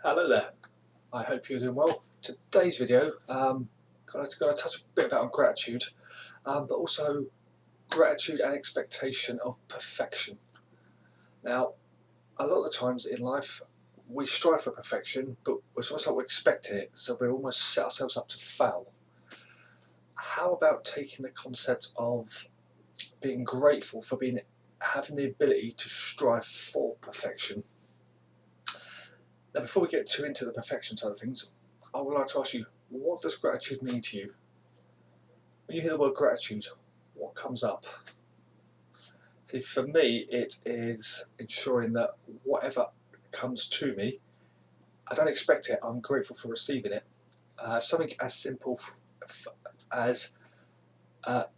Hello there, I hope you're doing well. Today's video, going to touch a bit about gratitude, but also gratitude and expectation of perfection. Now, a lot of the times in life, we strive for perfection, but it's almost like we're expecting it, so we almost set ourselves up to fail. How about taking the concept of being grateful for having the ability to strive for perfection? Now, before we get too into the perfection side of things, I would like to ask you, what does gratitude mean to you? When you hear the word gratitude, what comes up? See, for me, it is ensuring that whatever comes to me, I don't expect it, I'm grateful for receiving it. Something as simple as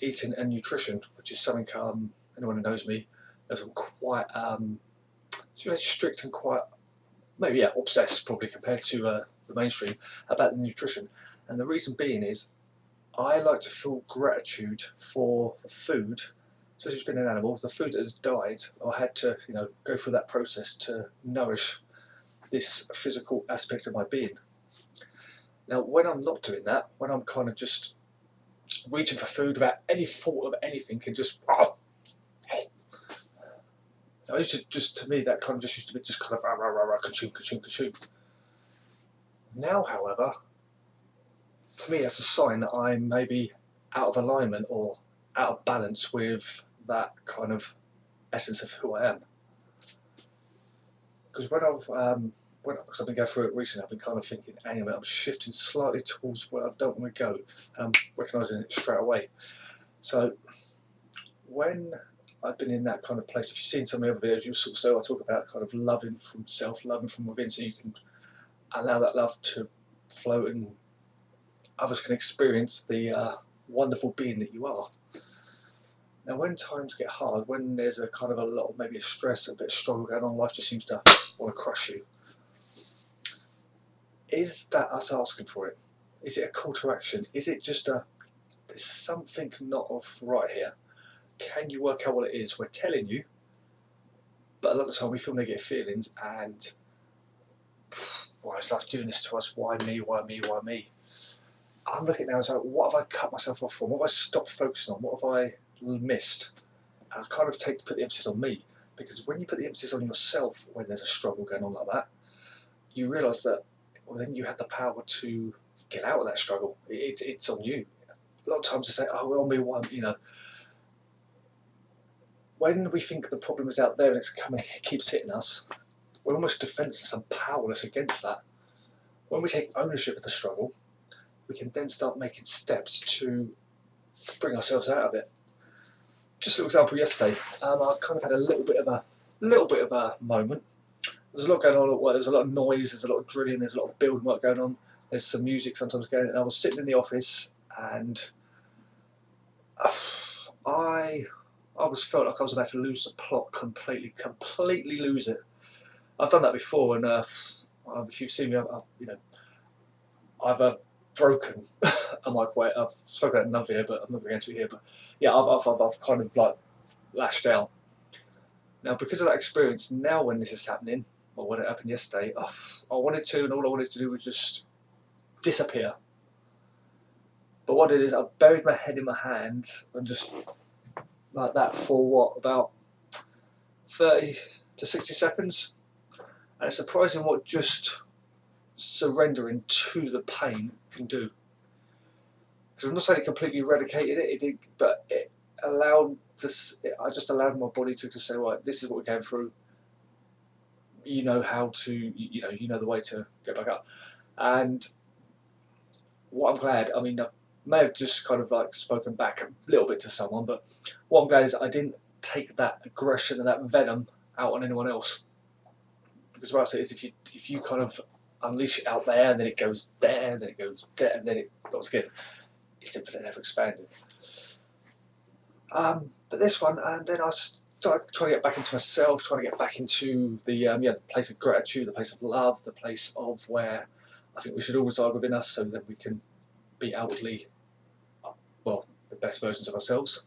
eating and nutrition, which is something, anyone who knows me knows I'm quite strict and quite, maybe obsessed probably compared to the mainstream about the nutrition. And the reason being is I like to feel gratitude for the food, especially if it's been an animal, the food that has died or had to go through that process to nourish this physical aspect of my being. Now, when I'm not doing that, when I'm kind of just reaching for food without any thought of anything and just to me that kind of just used to be just kind of consume. Now, however, to me that's a sign that I'm maybe out of alignment or out of balance with that kind of essence of who I am. Because because I've been going through it recently, I've been kind of thinking, anyway, I'm shifting slightly towards where I don't want to go, and I'm recognising it straight away. So when I've been in that kind of place, if you've seen some of the other videos, you'll sort of say I talk about kind of loving from self, loving from within, so you can allow that love to flow and others can experience the wonderful being that you are. Now, when times get hard, when there's a kind of a lot of maybe a stress, a bit of struggle going on, life just seems to want to crush you. Is that us asking for it? Is it a call to action? Is it just there's something not right here? Can you work out what it is? We're telling you, but a lot of the time we feel negative feelings and why is life doing this to us? Why me? Why me? Why me? I'm looking now and saying, what have I cut myself off from? What have I stopped focusing on? What have I missed? And I kind of put the emphasis on me, because when you put the emphasis on yourself when there's a struggle going on like that, you realise that then you have the power to get out of that struggle. It's on you. A lot of times they say, oh, well, me, why, when we think the problem is out there and it's coming, it keeps hitting us, we're almost defenceless and powerless against that. When we take ownership of the struggle, we can then start making steps to bring ourselves out of it. Just a little example yesterday, I kind of had a little bit of a moment. There's a lot going on at work. There's a lot of noise, there's a lot of drilling, there's a lot of building work going on. There's some music sometimes going on. And I was sitting in the office and I felt like I was about to lose the plot completely lose it. I've done that before, and if you've seen me, I've broken a microwave. I've spoken about it in another video, but I'm not going to go into it here. But yeah, I've kind of like lashed out. Now, because of that experience, now when this is happening, or when it happened yesterday, I wanted to, and all I wanted to do was just disappear. But what I did is I buried my head in my hands and just like that for what, about 30 to 60 seconds. And it's surprising what just surrendering to the pain can do. Because I'm not saying it completely eradicated it, but it allowed this. I just allowed my body to say, right, this is what we're going through. You know how to, you know the way to get back up. And what I'm glad, I may have just kind of like spoken back a little bit to someone, but what I'm glad is I didn't take that aggression and that venom out on anyone else. Because what I say is, if you kind of unleash it out there, and then it goes there, and then it goes there, and then it goes again, it's infinite, never expanding. But this one, and then I started trying to get back into myself, trying to get back into the place of gratitude, the place of love, the place of where I think we should all reside within us, so that we can be outwardly, well, the best versions of ourselves.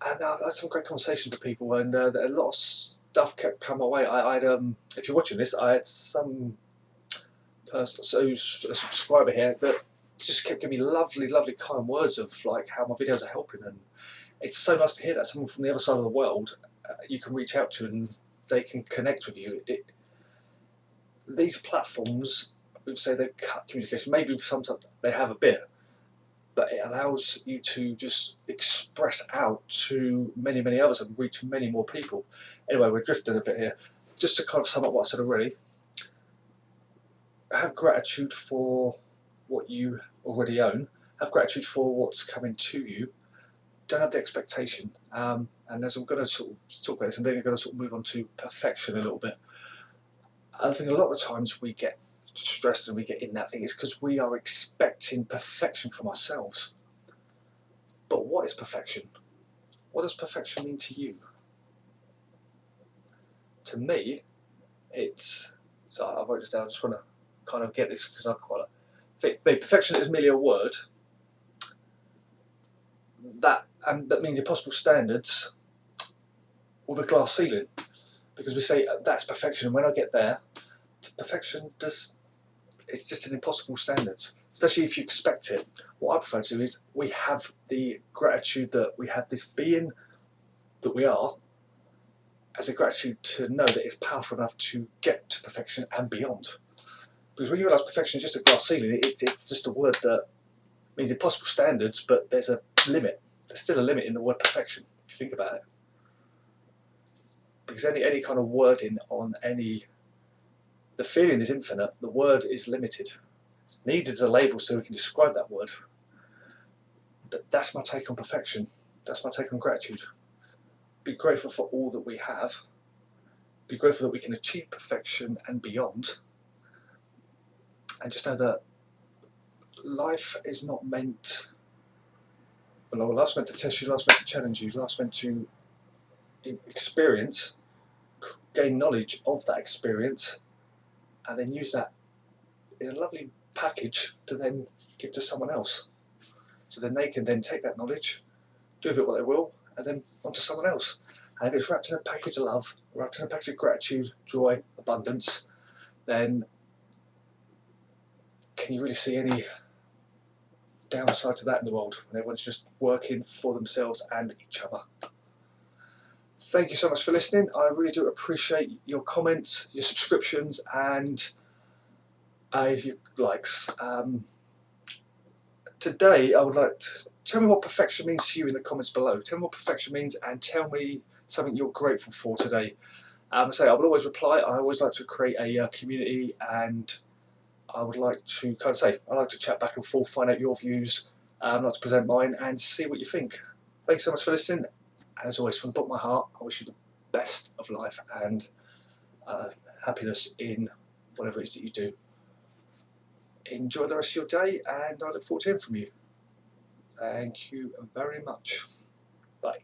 And I've had some great conversations with people, and a lot of stuff kept coming my way. If you're watching this, I had some person, so a subscriber here, that just kept giving me lovely, lovely kind words of like how my videos are helping, and it's so nice to hear that someone from the other side of the world you can reach out to and they can connect with you. These platforms, we would say they cut communication. Maybe sometimes they have a bit, but it allows you to just express out to many, many others and reach many more people. Anyway, we're drifting a bit here. Just to kind of sum up what I said already, have gratitude for what you already own. Have gratitude for what's coming to you. Don't have the expectation. And as I'm going to sort of talk about this, and then I'm going to sort of move on to perfection a little bit. I think a lot of times we get stressed and we get in that thing is because we are expecting perfection from ourselves. But what is perfection? What does perfection mean to you? To me, it's, so I wrote this down, I just want to kind of get this because I quite think perfection is merely a word that means impossible standards with a glass ceiling, because we say that's perfection, and when I get there, perfection it's just an impossible standard, especially if you expect it. What I prefer to do is we have the gratitude that we have this being that we are, as a gratitude to know that it's powerful enough to get to perfection and beyond. Because when you realise perfection is just a glass ceiling, it's just a word that means impossible standards, but there's a limit. There's still a limit in the word perfection, if you think about it. Because any kind of wording on the feeling is infinite, the word is limited. It's needed as a label so we can describe that word. But that's my take on perfection. That's my take on gratitude. Be grateful for all that we have. Be grateful that we can achieve perfection and beyond. And just know that life is not meant, well, life's meant to test you, life's meant to challenge you, life's meant to experience, gain knowledge of that experience, and then use that in a lovely package to then give to someone else. So then they can then take that knowledge, do with it what they will, and then onto someone else. And if it's wrapped in a package of love, wrapped in a package of gratitude, joy, abundance, then can you really see any downside to that in the world when everyone's just working for themselves and each other? Thank you so much for listening. I really do appreciate your comments, your subscriptions, and your likes. Today I would like to tell me what perfection means to you in the comments below. Tell me what perfection means, and tell me something you're grateful for today. I will always reply. I always like to create a community, and I would like to kind of say, I like to chat back and forth, find out your views, I like to present mine and see what you think. Thanks so much for listening. And as always, from the bottom of my heart, I wish you the best of life and happiness in whatever it is that you do. Enjoy the rest of your day, and I look forward to hearing from you. Thank you very much. Bye.